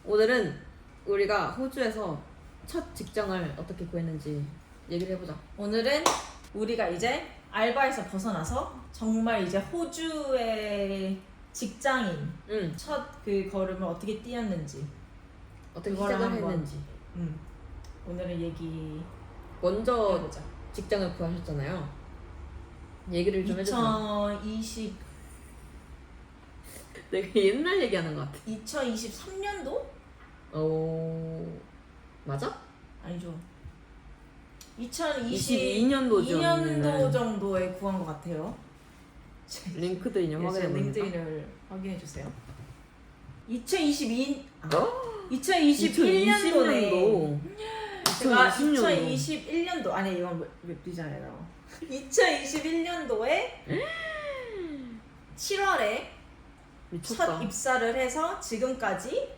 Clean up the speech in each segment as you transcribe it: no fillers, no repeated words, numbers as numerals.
오늘은 우리가 호주에서 첫 직장을 어떻게 구했는지 얘기를 해보자. 오늘은 우리가 이제 알바에서 벗어나서 정말 이제 호주의 직장인 첫 그 걸음을 어떻게 뛰었는지 어떻게 그거를 시작을 한번, 했는지. 오늘은 얘기 먼저 해보자. 직장을 구하셨잖아요. 얘기를 좀 해주세요. 2020 내가 옛날 얘기하는 것 같아. 2023년도? 맞아? 아니죠. 22년도죠. 2년도 정도에 구한 것 같아요. 링크드인 제 확인해봅니다. 링크드인을 확인해 주세요. 2021년도네. 2020년도. 제가 2020년도. 2021년도 아니 이건 몇 뒤잖아요. 2021년도에 7월에 미쳤다. 첫 입사를 해서 지금까지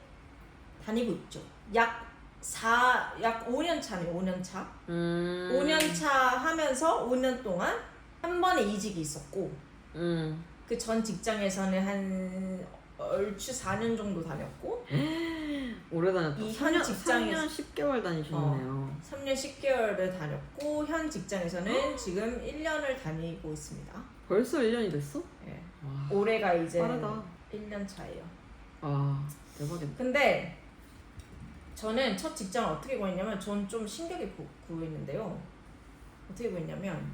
다니고 있죠. 약 5년 차네. 5년 차. 5년 차 하면서 5년 동안 한 번의 이직이 있었고 그 전 직장에서는 한 얼추 4년 정도 다녔고 오래 다녔다. 이 현 3년, 직장에서 3년 10개월 다니셨네요. 3년 10개월을 다녔고 현 직장에서는 지금 1년을 다니고 있습니다. 벌써 1년이 됐어? 예. 와, 올해가 이제 빠르다. 1년 차예요. 아, 대박이다. 근데 저는 첫 직장을 어떻게 구했냐면 전 좀 신기하게 구했는데요. 어떻게 구했냐면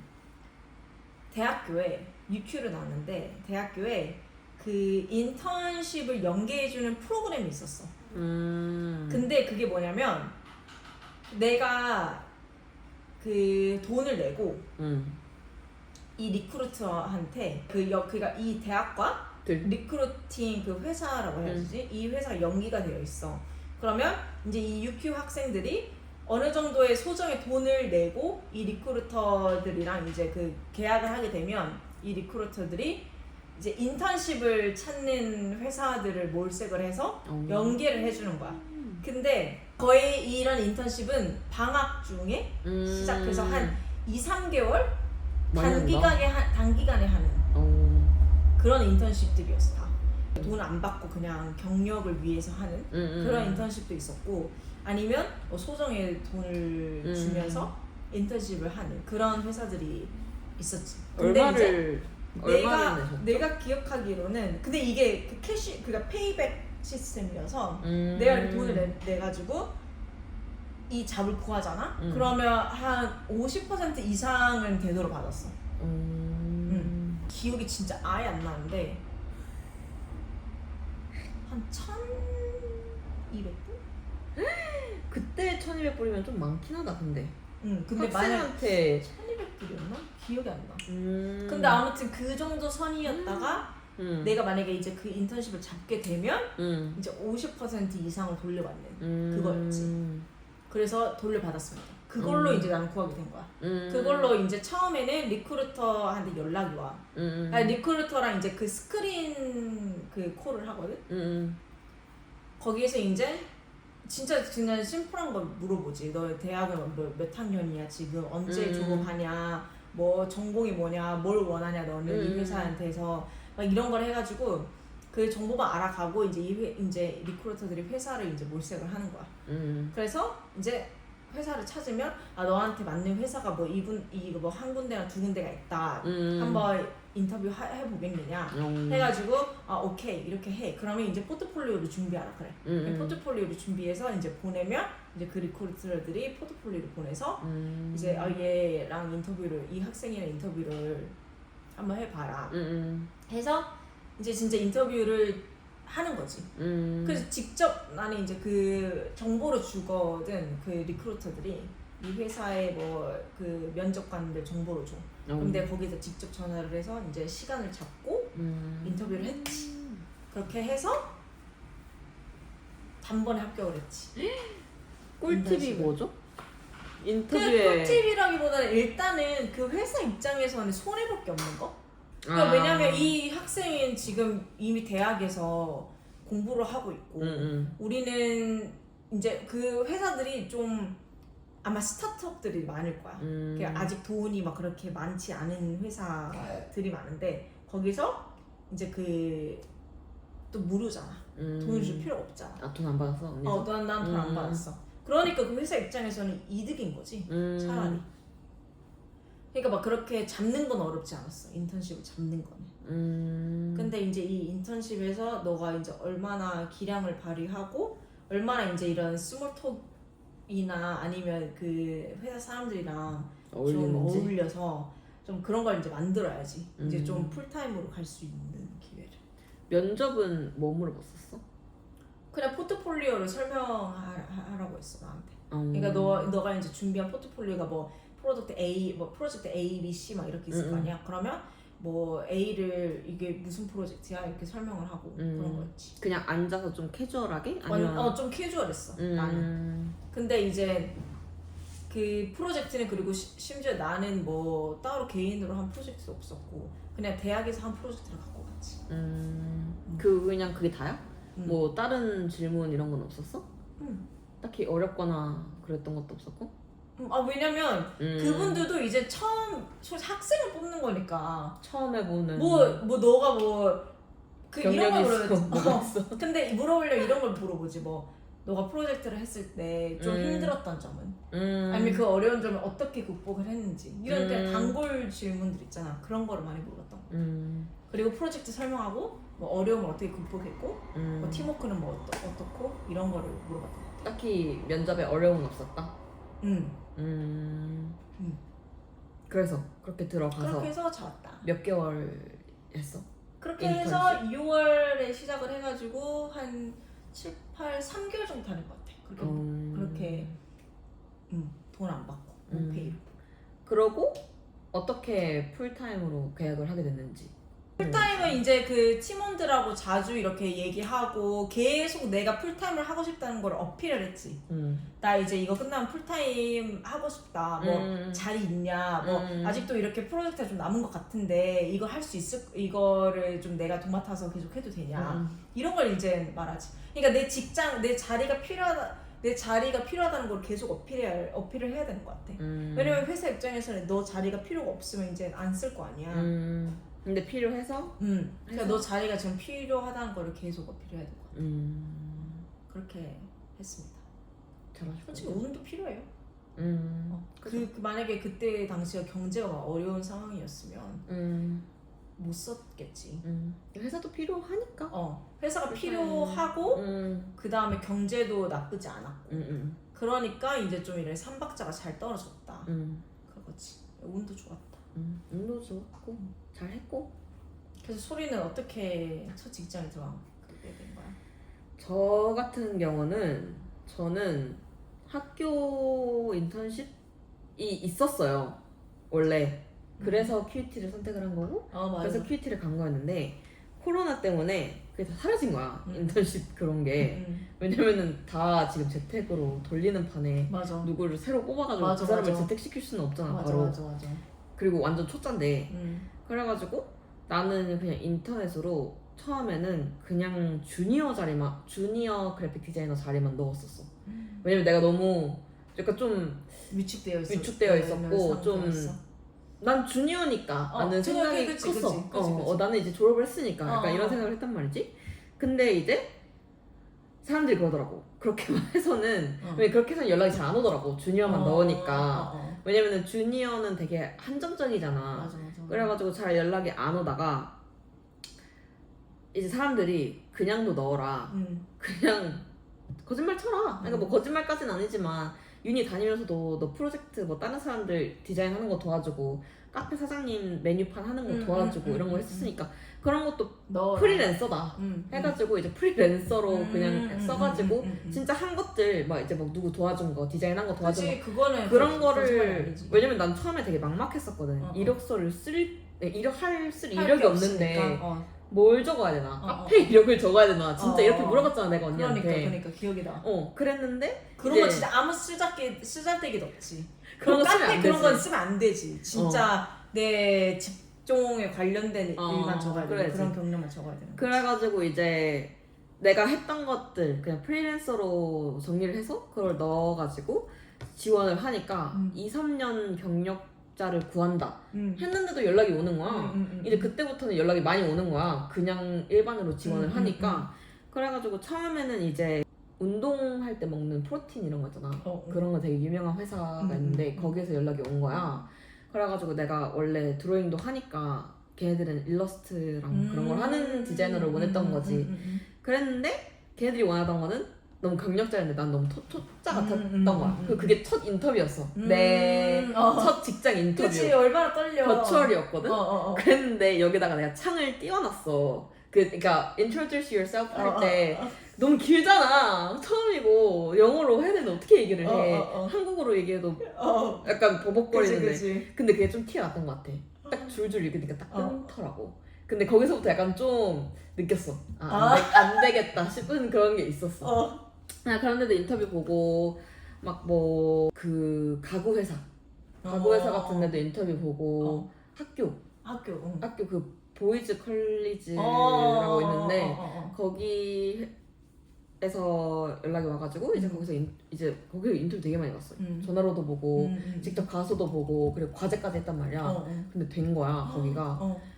대학교에 UQ를 나왔는데 대학교에 그 인턴십을 연계해주는 프로그램이 있었어. 근데 그게 뭐냐면 내가 그 돈을 내고 이 리크루터한테 그러니까 이 대학과 리크루팅 그 회사라고 해야지 이 회사가 연기가 되어 있어. 그러면 이제 이 UQ 학생들이 어느 정도의 소정의 돈을 내고 이 리크루터들이랑 이제 그 계약을 하게 되면 이 리크루터들이 이제 인턴십을 찾는 회사들을 몰색을 해서 연계를 해주는 거야. 근데 거의 이런 인턴십은 방학 중에 시작해서 한 2-3개월 단기간에 하는 그런 인턴십들이었어. 다. 돈 안 받고 그냥 경력을 위해서 하는 그런 인턴십도 있었고 아니면 뭐 소정의 돈을 주면서 인턴십을 하는 그런 회사들이 있었지. 근데 얼마를 내가 기억하기로는 근데 이게 그 그러니까 페이백 시스템이어서 내가 이렇게 돈을 내가지고 이 잡을 구하잖아. 그러면 한 50% 이상은 되도록 받았어. 기억이 진짜 아예 안 나는데 한 1,200불? 그때 1200불이면 좀 많긴 하다. 근데 근데 학생한테 1,200불이었나? 기억이 안 나. 근데 아무튼 그 정도 선이었다가 내가 만약에 이제 그 인턴십을 잡게 되면 이제 50% 이상을 돌려받는 그거였지. 그래서 돌려받았습니다. 그걸로 이제 나는 구하게 된 거야. 그걸로 이제 처음에는 리크루터한테 연락이 와. 아니, 리크루터랑 이제 그 스크린 그 콜을 하거든. 거기에서 이제 진짜 그냥 심플한 거 물어보지. 너 대학은 몇 학년이야 지금? 언제 졸업하냐? 뭐 전공이 뭐냐? 뭘 원하냐? 너는 이 회사한테서 막 이런 걸 해가지고 그 정보만 알아가고 이제 이제 리크루터들이 회사를 이제 몰색을 하는 거야. 그래서 이제 회사를 찾으면 너한테 맞는 회사가 뭐 이거 뭐 한 군데나 두 군데가 있다. 한번 인터뷰 해보겠느냐 해가지고 오케이 이렇게 해. 그러면 이제 포트폴리오를 준비하라 그래. 포트폴리오를 준비해서 이제 보내면 이제 그 리크루터들이 포트폴리오를 보내서 이제 얘랑 이 학생이랑 인터뷰를 한번 해봐라. 해서 이제 진짜 인터뷰를 하는 거지. 그래서 직접 나는 이제 그 정보를 주거든. 그 리크루터들이 이 회사의 뭐 그 면접관들 정보를 줘. 그럼 내가 거기서 직접 전화를 해서 이제 시간을 잡고 인터뷰를 했지. 그렇게 해서 단번에 합격을 했지. 꿀팁이 뭐죠? 그 인터뷰에 꿀팁이라기보다는 일단은 그 회사 입장에서는 손해볼 게 없는 거. 그러니까 왜냐면 이 학생은 지금 이미 대학에서 공부를 하고 있고 우리는 이제 그 회사들이 좀 아마 스타트업들이 많을 거야. 아직 돈이 막 그렇게 많지 않은 회사들이 많은데 거기서 이제 그 또 무료잖아. 돈을 줄 필요가 없잖아. 아, 돈 안 받았어? 언니도? 난 돈 안 받았어. 그러니까 그 회사 입장에서는 이득인 거지. 차라리. 그러니까 막 그렇게 잡는 건 어렵지 않았어. 인턴십을 잡는 거는. 근데 이제 이 인턴십에서 너가 이제 얼마나 기량을 발휘하고 얼마나 이제 이런 스몰톡이나 아니면 그 회사 사람들이랑 좀 어울리는지? 어울려서 좀 그런 걸 이제 만들어야지. 이제 좀 풀타임으로 갈 수 있는 기회를. 면접은 뭐 물어봤었어? 그냥 포트폴리오를 설명하라고 했어 나한테. 그러니까 너가 이제 준비한 포트폴리오가 뭐 프로젝트 A, B, C 막 이렇게 있을 거 아니야. 그러면 뭐 A를 이게 무슨 프로젝트야 이렇게 설명을 하고 그런 거였지. 그냥 앉아서 좀 캐주얼하게? 아니면 좀 캐주얼했어 나는. 근데 이제 그 프로젝트는 그리고 심지어 나는 뭐 따로 개인으로 한 프로젝트도 없었고 그냥 대학에서 한 프로젝트를 갖고 갔지. 그냥 그게 다야? 뭐 다른 질문 이런 건 없었어? 딱히 어렵거나 그랬던 것도 없었고? 왜냐면 그분들도 이제 처음 학생을 뽑는 거니까 처음 해보는 뭐 너가 그 이런 걸 경력이 물어보지. 근데 물어보려면 이런 걸 물어보지. 뭐 너가 프로젝트를 했을 때 좀 힘들었던 점은 아니면 그 어려운 점을 어떻게 극복을 했는지 이런 그냥 단골 질문들 있잖아. 그런 거를 많이 물어봤던 거. 그리고 프로젝트 설명하고 뭐 어려움을 어떻게 극복했고 뭐 팀워크는 뭐 어떻고 이런 거를 물어봤던 거 같아. 딱히 면접에 어려움은 없었다? 그래서 그렇게 들어가서 그렇게 해서 잡았다. 몇 개월 했어? 그렇게 인턴십? 해서 2월에 시작을 해가지고 한 7, 8, 3개월 정도 다닐 것 같아. 그렇게 돈 안 받고 페이로. 그러고 어떻게 풀타임으로 계약을 하게 됐는지. 풀타임은 이제 그 팀원들하고 자주 이렇게 얘기하고 계속 내가 풀타임을 하고 싶다는 걸 어필을 했지. 나 이제 이거 끝나면 풀타임 하고 싶다. 뭐 자리 있냐. 뭐 아직도 이렇게 프로젝트가 좀 남은 것 같은데 이거 할 수 이거를 좀 내가 도맡아서 계속 해도 되냐. 이런 걸 이제 말하지. 그러니까 내 자리가 필요하다는 걸 계속 어필을 해야 되는 것 같아. 왜냐면 회사 입장에서는 너 자리가 필요가 없으면 이제 안 쓸 거 아니야. 근데 필요해서? 그러니까 너 자리가 지금 필요하다는 거를 계속 어필해야 될 것 같아. 그렇게 했습니다. 잘하셨고. 솔직히 운도 필요해요. 만약에 그때 당시가 경제가 막 어려운 상황이었으면 못 썼겠지. 회사도 필요하니까. 회사가 필요하고 그 다음에 경제도 나쁘지 않았고 그러니까 이제 좀 이런 삼박자가 잘 떨어졌다. 그거지. 운도 좋았다. 운도 좋았고 잘했고. 그래서 소리는 어떻게 첫 직장에 들어가게 된 거야? 저 같은 경우는 저는 학교 인턴십이 있었어요 원래. 그래서 QUT를 선택을 한 거고 맞아. 그래서 QUT를 간 거였는데 코로나 때문에 그게 다 사라진 거야. 인턴십 그런 게. 왜냐면은 다 지금 재택으로 돌리는 판에 맞아. 누구를 새로 뽑아가지고 맞아, 그 사람을 맞아. 재택시킬 수는 없잖아. 맞아, 바로. 맞아. 그리고 완전 초짜인데 그래가지고 나는 그냥 인터넷으로 처음에는 그냥 주니어 그래픽 디자이너 자리만 넣었었어. 왜냐면 내가 너무 약간 좀 위축되어 있었고 좀 난 주니어니까 라는 생각이 그치, 컸어. 그치. 나는 이제 졸업을 했으니까 약간 이런 생각을 했단 말이지. 근데 이제 사람들이 그러더라고. 그렇게만 해서는 왜 그렇게 해서는 연락이 잘 안 오더라고. 주니어만 넣으니까. 왜냐면은 주니어는 되게 한정적이잖아. 맞아. 그래가지고 잘 연락이 안 오다가 이제 사람들이 그냥도 넣어라. 그냥 거짓말 쳐라. 그러니까 뭐 거짓말까지는 아니지만 유니 다니면서도 너 프로젝트 뭐 다른 사람들 디자인하는 거 도와주고 카페 사장님 메뉴판 하는 거 도와주고 이런 거 했었으니까 그런 것도 프리랜서다 해가지고 이제 프리랜서로 그냥 써가지고 진짜 한 것들 막 이제 막 누구 도와준 거 디자인한 거 도와준 거 그거는 그런 거를 왜냐면 난 처음에 되게 막막했었거든. 이력서를 쓸 이력이 없는데 뭘 적어야 되나? 카페 이력을 적어야 되나? 진짜 이렇게 물어봤잖아 내가 언니한테. 그러니까 기억이 나. 그랬는데 그런 거 진짜 아무 쓰잘데기도 없지. 그런 거 쓰면 안 그런 되지. 건 쓰면 안 되지. 진짜 내 직종에 관련된 일만 적어야 돼. 그런 경력만 적어야 되는 거지. 그래가지고 이제 내가 했던 것들 그냥 프리랜서로 정리를 해서 그걸 넣어가지고 지원을 하니까 2, 3년 경력자를 구한다 했는데도 연락이 오는 거야. 이제 그때부터는 연락이 많이 오는 거야. 그냥 일반으로 지원을 하니까 그래가지고 처음에는 이제 운동할 때 먹는 프로틴 이런 거 있잖아. 그런 거 되게 유명한 회사가 있는데 거기에서 연락이 온 거야. 그래가지고 내가 원래 드로잉도 하니까 걔네들은 일러스트랑 그런 걸 하는 디자이너를 원했던 거지. 그랬는데 걔네들이 원하던 거는 너무 경력자였는데 난 너무 초짜 같았던 거야. 그게 첫 인터뷰였어. 내 첫 직장 인터뷰. 그치, 얼마나 떨려. 버추얼이었거든. 그랬는데 여기다가 내가 창을 띄워놨어. 그러니까 introduce yourself 할 때 너무 길잖아. 처음이고 영어로 해야 되는데 어떻게 얘기를 해. 한국어로 얘기해도 약간 버벅거리는데. 그치. 근데 그게 좀 티가 났던 것 같아. 딱 줄줄 읽으니까 딱 끊더라고. 근데 거기서부터 약간 좀 느꼈어. 안 되겠다 싶은 그런 게 있었어. 그런데도 인터뷰 보고 막 뭐 그 가구 회사 같은 데도 인터뷰 보고 학교 그 보이즈 컬리지라고 있는데 거기에서 연락이 와가지고 이제 거기서 거기 인터뷰 되게 많이 갔어요. 전화로도 보고 직접 가서도 보고 그리고 과제까지 했단 말이야. 근데 된 거야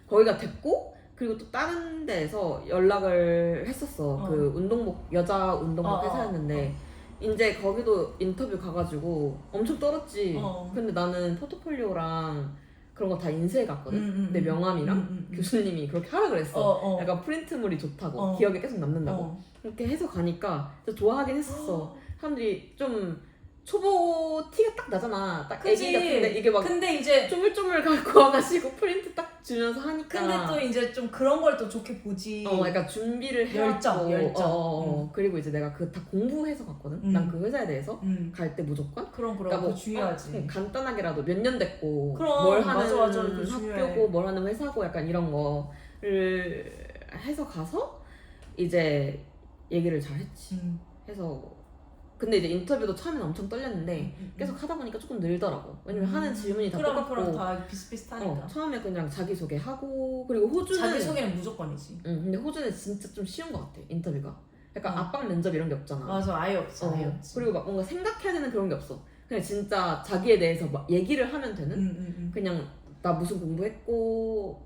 거기가 됐고 그리고 또 다른 데에서 연락을 했었어. 그 운동복 여자 운동복 회사였는데 이제 거기도 인터뷰 가가지고 엄청 떨었지. 근데 나는 포트폴리오랑 그런 거 다 인쇄해 갔거든. 내 명함이랑 교수님이 그렇게 하라 그랬어. 약간 프린트물이 좋다고 기억에 계속 남는다고. 그렇게 해서 가니까 진짜 좋아하긴 했었어. 사람들이 좀 초보 티가 딱 나잖아. 딱 애기 같은데 이게 막 근데 이제 쪼물쪼물 갖고 와가지고 프린트 딱 주면서 하니까. 근데 또 이제 좀 그런 걸 또 좋게 보지. 약간 준비를 해왔고. 열정. 그리고 이제 내가 그 다 공부해서 갔거든. 난 그 회사에 대해서 갈 때 무조건. 그러니까 뭐 중요하지. 간단하게라도 몇 년 됐고 그럼, 뭘 하는 맞아, 학교고 뭘 하는 회사고 약간 이런 거를 해서 가서 이제 얘기를 잘 했지. 해서 근데 이제 인터뷰도 처음엔 엄청 떨렸는데 계속 하다 보니까 조금 늘더라고. 왜냐면 하는 질문이 다 똑같고 그럼 다 비슷비슷하니까. 처음에 그냥 자기소개하고 그리고 호주는 자기소개는 무조건이지. 근데 호주는 진짜 좀 쉬운 것 같아 인터뷰가. 약간 압박 면접 이런 게 없잖아. 맞아, 아예 없어. 아예 없지. 그리고 막 뭔가 생각해야 되는 그런 게 없어. 그냥 진짜 자기에 대해서 막 얘기를 하면 되는 그냥 나 무슨 공부했고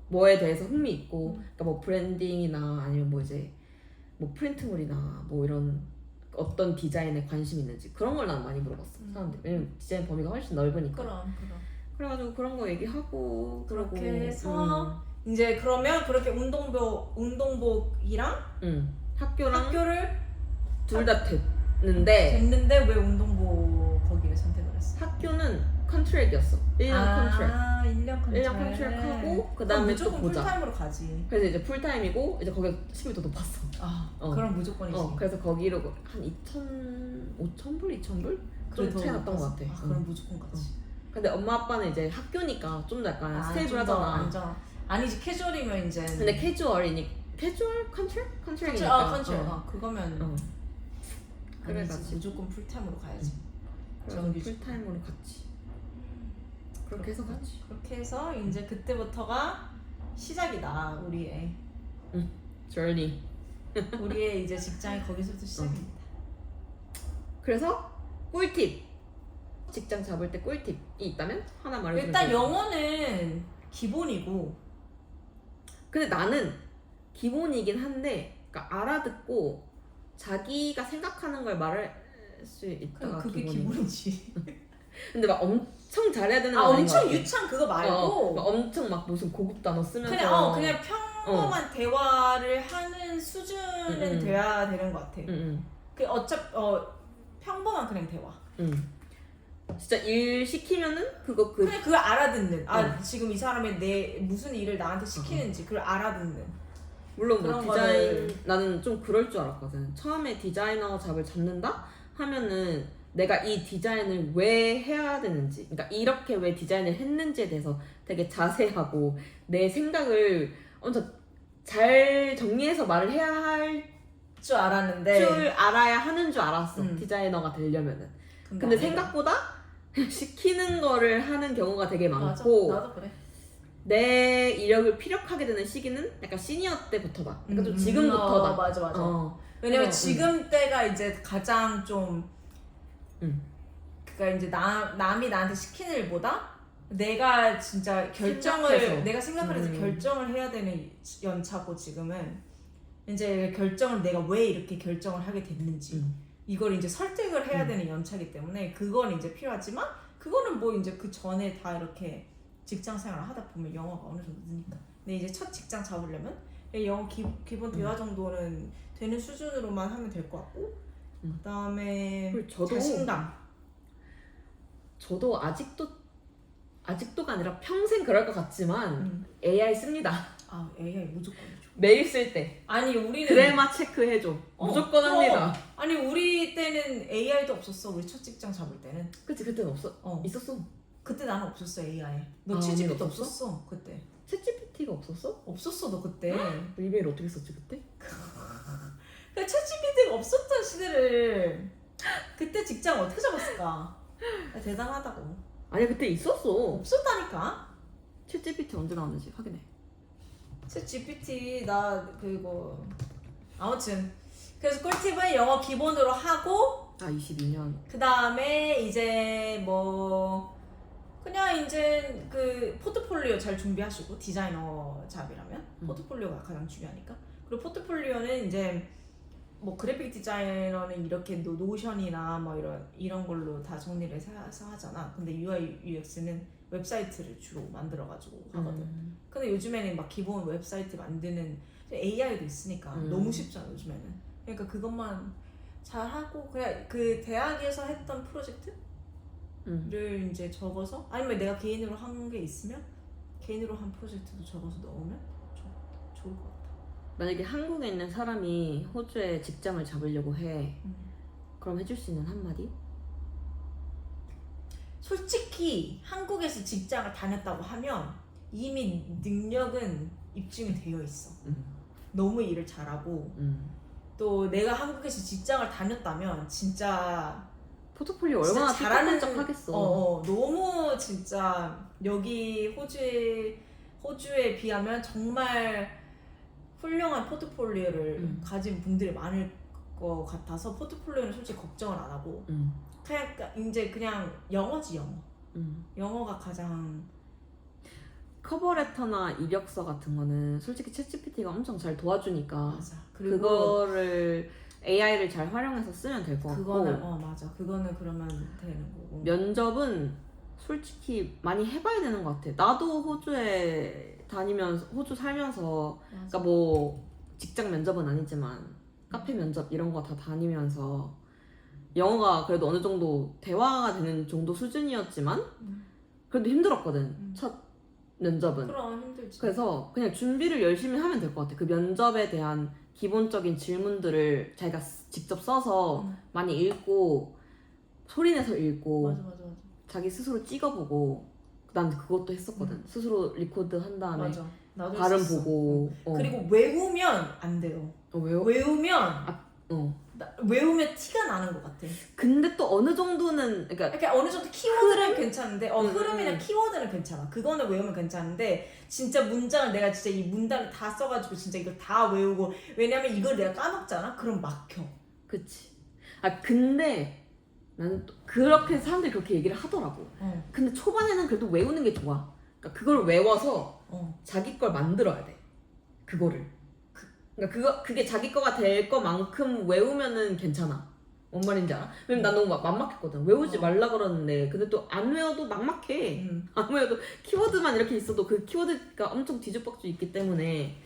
뭐에 대해서 흥미 있고 그러니까 뭐 브랜딩이나 아니면 뭐 이제 뭐 프린트물이나 뭐 이런 어떤 디자인에 관심 있는지 그런 걸 난 많이 물어봤어 사람들. 왜냐면 디자인 범위가 훨씬 넓으니까. 그럼. 그래가지고 그런 거 얘기하고 그렇게 해서 이제 그러면 그렇게 운동복이랑 학교를 둘 다 됐는데 왜 운동복 거기를 선택을 했어? 학교는 컨트랙이었어. 1년 컨트랙. 1년 컨트랙하고 그 다음에 또 무조건 보자. 풀타임으로 가지. 그래서 이제 풀타임이고 이제 거기가 시급이 더 높았어. 그럼 무조건이지. 그래서 거기로 한 5,000불? 2,000불? 좀 차이 났던 것 같아. 그럼 무조건 가지. 근데 엄마 아빠는 이제 학교니까 좀 더 약간 스테이블하잖아. 아니지, 캐주얼이면 이제. 근데 캐주얼 컨트랙? 컨트랙이니까. 그거면 그래가지고 무조건 풀타임으로 가야지. 그래서 풀타임으로 갔지. 그렇게 해서 갔지. 그렇게 해서 이제 그때부터가 시작이다, 우리의. journey. 우리의 이제 직장이 거기서부터 시작입니다. 그래서 꿀팁. 직장 잡을 때 꿀팁이 있다면 하나 말해주면 일단 영어는 기본이고. 근데 나는 기본이긴 한데 그러니까 알아듣고 자기가 생각하는 걸 말할 수 있다가 그게 기본이지. 근데 막 엄청 잘해야 되는 건 아닌 것 엄청 같아. 유창 그거 말고 막 엄청 막 무슨 고급 단어 쓰면서 그냥 평범한 대화를 하는 수준은 돼야 되는 것 같아. 평범한 그냥 대화. 진짜 일 시키면은 그냥 그걸 알아듣는. 지금 이 사람이 무슨 일을 나한테 시키는지 그걸 알아듣는. 물론 뭐 디자인 나는 좀 그럴 줄 알았거든. 처음에 디자이너 잡을 잡는다 하면은 내가 이 디자인을 왜 해야 되는지, 그러니까 이렇게 왜 디자인을 했는지에 대해서 되게 자세하고 내 생각을 엄청 잘 정리해서 말을 해야 할 줄 알았는데 줄 알아야 하는 줄 알았어. 디자이너가 되려면은. 근데 생각보다 시키는 거를 하는 경우가 되게 많고. 나도 그래. 내 이력을 피력하게 되는 시기는 약간 시니어 때부터다. 그러니까 좀 지금부터다. 맞아. 왜냐면 지금 때가 이제 가장 좀 그러니까 이제 남이 나한테 시키는 일보다 내가 진짜 내가 생각을 해서 결정을 해야 되는 연차고 지금은. 이제 결정을 내가 왜 이렇게 결정을 하게 됐는지 이걸 이제 설득을 해야 되는 연차이기 때문에 그건 이제 필요하지만 그거는 뭐 이제 그 전에 다 이렇게 직장 생활을 하다 보면 영어가 어느 정도 느니까. 근데 이제 첫 직장 잡으려면 영어 기본 대화 정도는 되는 수준으로만 하면 될 것 같고 그다음에 자신감. 저도 아직도가 아니라 평생 그럴 것 같지만 AI 씁니다. 아 AI 무조건이죠. 매일 쓸 때. 아니 우리는 그래마 체크해줘. 무조건 합니다. 아니 우리 때는 AI도 없었어. 우리 첫 직장 잡을 때는. 그치 그때는 있었어. 그때 나는 없었어 AI. 너 아, 챗GPT 없었어? 없었어 그때. 챗GPT가 없었어? 없었어 너 그때. 이메일 어떻게 썼지 그때? 그 챗GPT가 없었던 시대를 그때 직장 어떻게 잡았을까? 대단하다고. 아니 그때 있었어. 없었다니까. 챗GPT 언제 나왔는지 확인해. 챗GPT 나 그거 아무튼 그래서 꿀팁은 영어 기본으로 하고 22년. 그 다음에 이제 뭐 그냥 이제 그 포트폴리오 잘 준비하시고 디자이너 잡이라면 포트폴리오가 가장 중요하니까. 그리고 포트폴리오는 이제 뭐 그래픽 디자이너는 이렇게 노션이나 뭐 이런 걸로 다 정리를 해서 하잖아. 근데 UI UX는 웹사이트를 주로 만들어가지고 하거든. 근데 요즘에는 막 기본 웹사이트 만드는 AI도 있으니까 너무 쉽잖아 요즘에는. 그러니까 그것만 잘 하고 그냥 그 대학에서 했던 프로젝트를 이제 적어서 아니면 내가 개인으로 한 게 있으면 개인으로 한 프로젝트도 적어서 넣으면 좋을 것 같아. 만약에 한국에 있는 사람이 호주에 직장을 잡으려고 해. 그럼 해줄 수 있는 한마디? 솔직히 한국에서 직장을 다녔다고 하면 이미 능력은 입증이 되어 있어. 너무 일을 잘하고 또 내가 한국에서 직장을 다녔다면 진짜 포트폴리오 얼마나 잘하는 척하겠어. 너무 진짜 여기 호주에 비하면 정말 훌륭한 포트폴리오를 가진 분들이 많을 것 같아서 포트폴리오는 솔직히 걱정을 안 하고 그냥 이제 그냥 영어지 영어. 영어가 가장 커버레터나 이력서 같은 거는 솔직히 챗GPT가 엄청 잘 도와주니까 맞아. 그리고 그거를 AI를 잘 활용해서 쓰면 될 것 같고 그거는 맞아. 그거는 그러면 되는 거고. 면접은 솔직히 많이 해봐야 되는 것 같아. 나도 호주에 다니면서 호주 살면서 그러니까 뭐 직장 면접은 아니지만 카페 면접 이런 거 다 다니면서 영어가 그래도 어느 정도 대화가 되는 정도 수준이었지만 그래도 힘들었거든. 첫 면접은. 그럼 힘들지. 그래서 그냥 준비를 열심히 하면 될 것 같아. 그 면접에 대한 기본적인 질문들을 자기가 직접 써서 많이 읽고 소리내서 읽고 맞아. 자기 스스로 찍어보고 난 그것도 했었거든. 스스로 리코드 한 다음에 맞아. 나도 발음 했었어. 보고 그리고 외우면 안 돼요. 외우면 외우면 티가 나는 것 같아. 근데 또 어느 정도는 그러니까 어느 정도 키워드는 괜찮은데 흐름이나 키워드는 괜찮아. 그거는 외우면 괜찮은데 진짜 문장을 내가 진짜 이 문단을 다 써가지고 진짜 이걸 다 외우고 왜냐면 이걸 내가 까먹잖아? 그럼 막혀. 그치. 근데 나는 또 그렇게 사람들이 그렇게 얘기를 하더라고. 근데 초반에는 그래도 외우는 게 좋아. 그러니까 그걸 외워서 자기 걸 만들어야 돼. 그거를. 그러니까 그게 자기 거가 될 거만큼 외우면은 괜찮아. 뭔 말인지 알아? 왜냐면 난 너무 막막했거든. 외우지 말라 그러는데 근데 또 안 외워도 막막해. 안 외워도 키워드만 이렇게 있어도 그 키워드가 엄청 뒤죽박죽 있기 때문에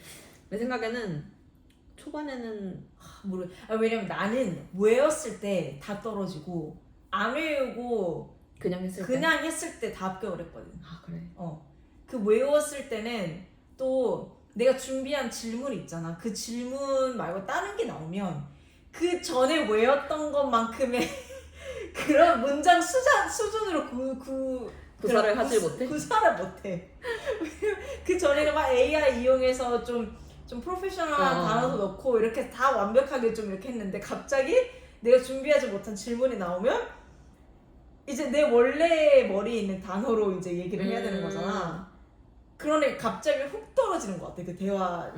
내 생각에는 초반에는 왜냐면 나는 외웠을 때 다 떨어지고 안 외우고 그냥 했을 때 다 합격을 했거든. 아 그래? 그 외웠을 때는 또 내가 준비한 질문이 있잖아. 그 질문 말고 다른 게 나오면 그 전에 외웠던 것만큼의 그런 문장 수준으로 구사를 하지 못해? 구사를 못해. 그 전에는 막 AI 이용해서 좀 프로페셔널한 단어도 넣고 이렇게 다 완벽하게 좀 이렇게 했는데 갑자기 내가 준비하지 못한 질문이 나오면 이제 내 원래 머리에 있는 단어로 이제 얘기를 해야 되는 거잖아. 그러니 갑자기 훅 떨어지는 것 같아. 그 대화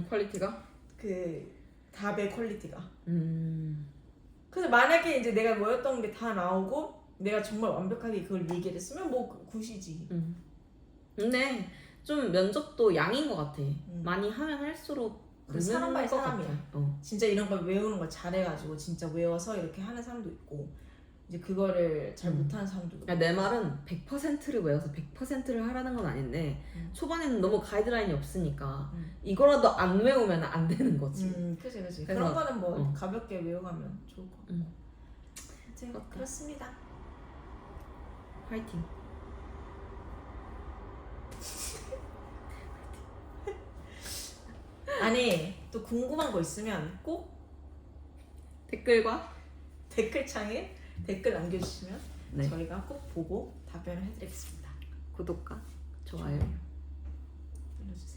퀄리티가? 그 답의 퀄리티가. 그래서 만약에 이제 내가 뭐였던 게 다 나오고 내가 정말 완벽하게 그걸 얘기를 했으면 뭐 굿이지. 근데 좀 면접도 양인 것 같아. 많이 하면 할수록 그 사람 바이 것 사람이야. 같아. 진짜 이런 걸 외우는 걸 잘해가지고 진짜 외워서 이렇게 하는 사람도 있고 이제 그거를 잘 못하는 사람도 있고. 내 말은 100%를 외워서 100%를 하라는 건 아닌데 초반에는 너무 가이드라인이 없으니까 이거라도 안 외우면 안 되는 거지. 그치. 그런 거는 뭐 가볍게 외워가면 좋을 것 같고. 이제 그렇다. 그렇습니다. 화이팅. 아니 또 궁금한 거 있으면 꼭 댓글과 댓글창에 댓글 남겨주시면 네. 저희가 꼭 보고 답변을 해드리겠습니다. 구독과 좋아요 눌러주세요.